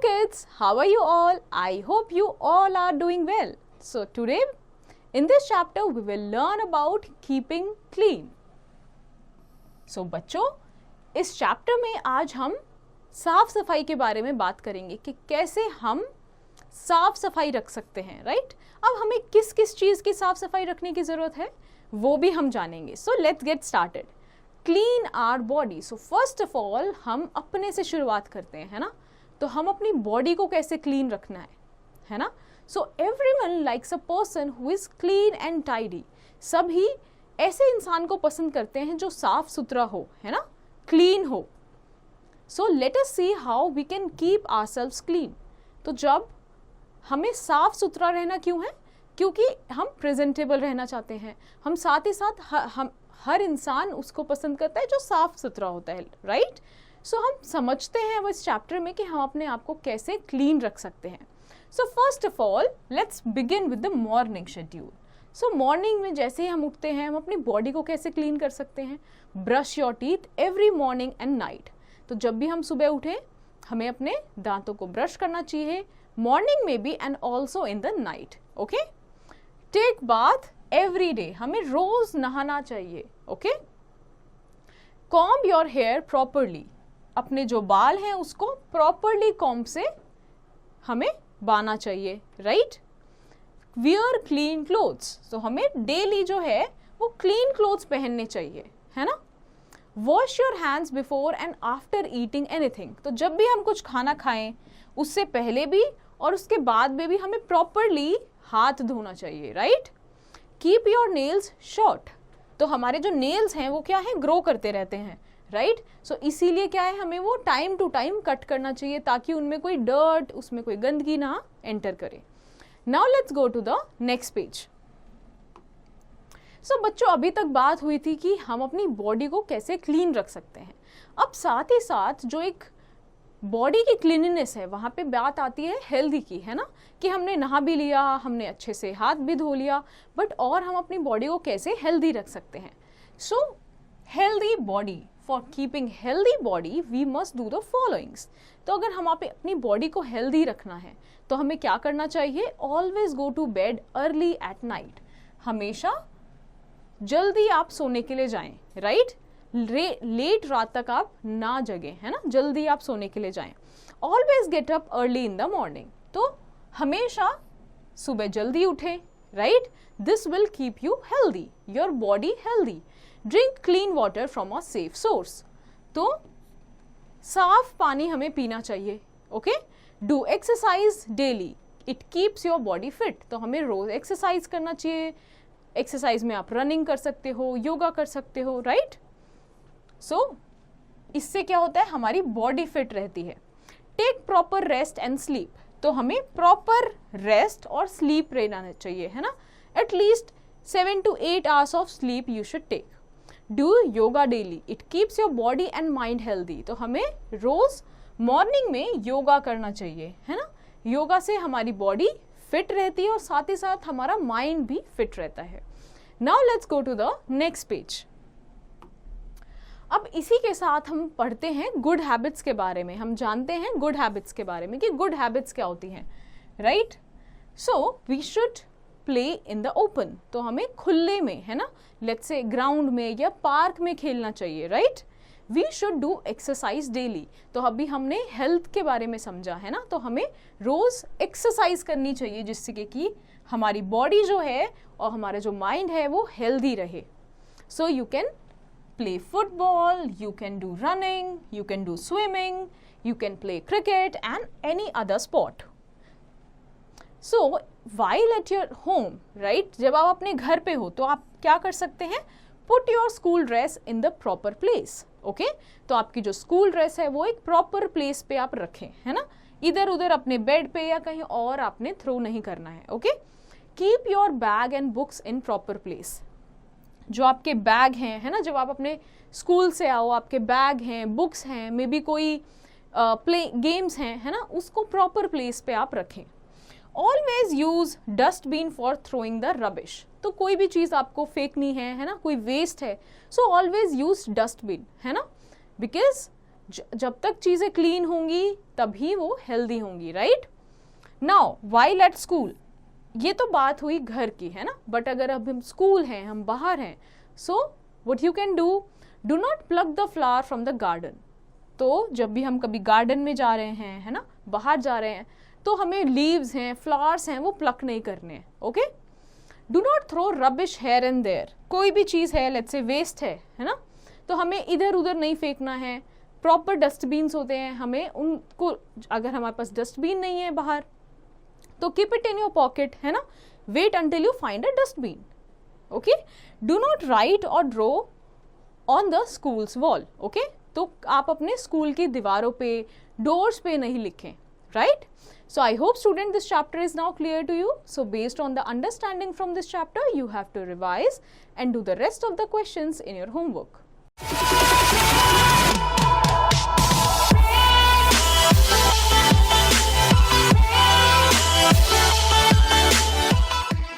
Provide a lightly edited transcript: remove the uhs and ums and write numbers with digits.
kids, how are you all? I hope you all are doing well. So today in this chapter we will learn about keeping clean. So बच्चों, इस chapter में आज हम साफ सफाई के बारे में बात करेंगे कि कैसे हम साफ सफाई रख सकते हैं, राइट? अब हमें किस किस चीज़ की साफ सफाई रखने की ज़रूरत है वो भी हम जानेंगे. So let's get started. Clean our body. So first of all हम अपने से शुरुआत करते हैं, है ना? तो हम अपनी बॉडी को कैसे क्लीन रखना है ना? So everyone likes a person who is clean and tidy. सभी ऐसे इंसान को पसंद करते हैं जो साफ सुथरा हो, है ना, क्लीन हो. So let us see how we can keep ourselves clean. तो जब हमें साफ सुथरा रहना क्यों है? क्योंकि हम प्रेजेंटेबल रहना चाहते हैं. हम साथ ही साथ हम हर इंसान उसको पसंद करता है जो साफ सुथरा होता है, राइट? सो हम समझते हैं अब इस चैप्टर में कि हम अपने आप को कैसे क्लीन रख सकते हैं. सो first of all let's begin with the morning schedule. So morning में जैसे ही हम उठते हैं हम अपनी बॉडी को कैसे क्लीन कर सकते हैं? Brush your teeth every morning and night. तो जब भी हम सुबह उठें हमें अपने दांतों को ब्रश करना चाहिए, मॉर्निंग में भी and also in the night. Okay. Take bath every day. हमें रोज नहाना चाहिए. Okay. Comb your hair properly. अपने जो बाल हैं उसको प्रॉपरली कॉम्ब से हमें बांधना चाहिए, राइट? Wear clean clothes. तो हमें डेली जो है वो क्लीन क्लोथ्स पहनने चाहिए, है ना? Wash your hands before and after eating anything. तो जब भी हम कुछ खाना खाएं उससे पहले भी और उसके बाद में भी हमें प्रॉपरली हाथ धोना चाहिए, right? Keep your nails short. तो हमारे जो नेल्स हैं वो क्या है, ग्रो करते रहते हैं, राइट? सो इसीलिए क्या है, हमें वो टाइम टू टाइम कट करना चाहिए ताकि उनमें कोई डर्ट, उसमें कोई गंदगी ना एंटर करे. Now let's go to the next page. So बच्चों, अभी तक बात हुई थी कि हम अपनी बॉडी को कैसे क्लीन रख सकते हैं. अब साथ ही साथ जो एक बॉडी की क्लीनिनेस है वहाँ पे बात आती है हेल्दी की, है ना? कि हमने नहा भी लिया, हमने अच्छे से हाथ भी धो लिया, बट और हम अपनी बॉडी को कैसे हेल्दी रख सकते हैं. So healthy body, for keeping healthy body we must do the followings. तो अगर हम अपनी बॉडी को हेल्दी रखना है तो हमें क्या करना चाहिए? Always go to bed early at night. हमेशा जल्दी आप सोने के लिए जाएं, राइट? लेट रात तक आप ना जगें, है ना? जल्दी आप सोने के लिए जाएं. Always get up early in the morning. तो हमेशा सुबह जल्दी उठें, right? This will keep you healthy, your body healthy. Drink clean water from a safe source. तो साफ पानी हमें पीना चाहिए. Okay. Do exercise daily, it keeps your body fit. तो हमें रोज एक्सरसाइज करना चाहिए. एक्सरसाइज में आप रनिंग कर सकते हो, योगा कर सकते हो, राइट? सो इससे क्या होता है, हमारी बॉडी फिट रहती है. Take proper rest and sleep. तो हमें प्रॉपर रेस्ट और स्लीप रहना चाहिए, है ना? At least 7 to 8 hours of sleep you should take. Do yoga daily, it keeps your body and mind healthy. तो हमें रोज मॉर्निंग में योगा करना चाहिए, है ना? योगा से हमारी बॉडी फिट रहती है और साथ ही साथ हमारा माइंड भी फिट रहता है. Now let's go to the next page. अब इसी के साथ हम पढ़ते हैं गुड हैबिट्स के बारे में. हम जानते हैं गुड हैबिट्स के बारे में कि गुड हैबिट्स क्या होती हैं, right? So we should play in the open. तो हमें खुले में, है ना, लेट्स से ग्राउंड में या पार्क में खेलना चाहिए, right? We should do exercise daily. तो अभी हमने हेल्थ के बारे में समझा, है ना? तो हमें रोज एक्सरसाइज करनी चाहिए जिससे कि हमारी बॉडी जो है और हमारा जो माइंड है वो हेल्दी रहे. So you can play football, you can do running, you can do swimming, you can play cricket and any other sport. So while at your home, right? जब आप अपने घर पे हो तो आप क्या कर सकते हैं? Put your school dress in the proper place. Okay? तो आपकी जो स्कूल ड्रेस है वो एक प्रॉपर प्लेस पे आप रखें, है ना? इधर उधर अपने बेड पे या कहीं और आपने थ्रो नहीं करना है. Okay. Keep your bag and books in proper place. जो आपके बैग हैं, है ना, जब आप अपने स्कूल से आओ आपके बैग हैं, बुक्स हैं, मे बी कोई प्ले गेम्स हैं, है ना, उसको प्रॉपर प्लेस पे आप रखें. Always use dustbin for throwing the rubbish. तो कोई भी चीज़ आपको फेंकनी है ना, कोई वेस्ट है, सो ऑलवेज यूज डस्टबिन, है ना, बिकॉज जब तक चीज़ें क्लीन होंगी तभी वो हेल्दी होंगी, right. Now while at school, ये तो बात हुई घर की, है ना, बट अगर अब हम स्कूल हैं, हम बाहर हैं, so what you can do not plug the flower from the garden. तो जब भी हम कभी गार्डन में जा रहे हैं, है ना, बाहर जा रहे हैं, तो हमें लीव्स हैं, फ्लावर्स हैं, वो प्लक नहीं करने हैं, okay. Do not throw rubbish here and there, कोई भी चीज़ है, लेट्स से वेस्ट है ना, तो हमें इधर उधर नहीं फेंकना है। प्रॉपर डस्टबिन्स होते हैं, हमें उनको, अगर हमारे पास डस्टबिन नहीं है बाहर, तो keep it in your pocket, है ना, wait until you find a dustbin, okay. Do not write or draw on the school's wall, okay. तो आप अपने स्कूल की दीवारों पे, डोर्स पे नहीं लिखें, right? So I hope student this chapter is now clear to you. So based on the understanding from this chapter, you have to revise and do the rest of the questions in your homework.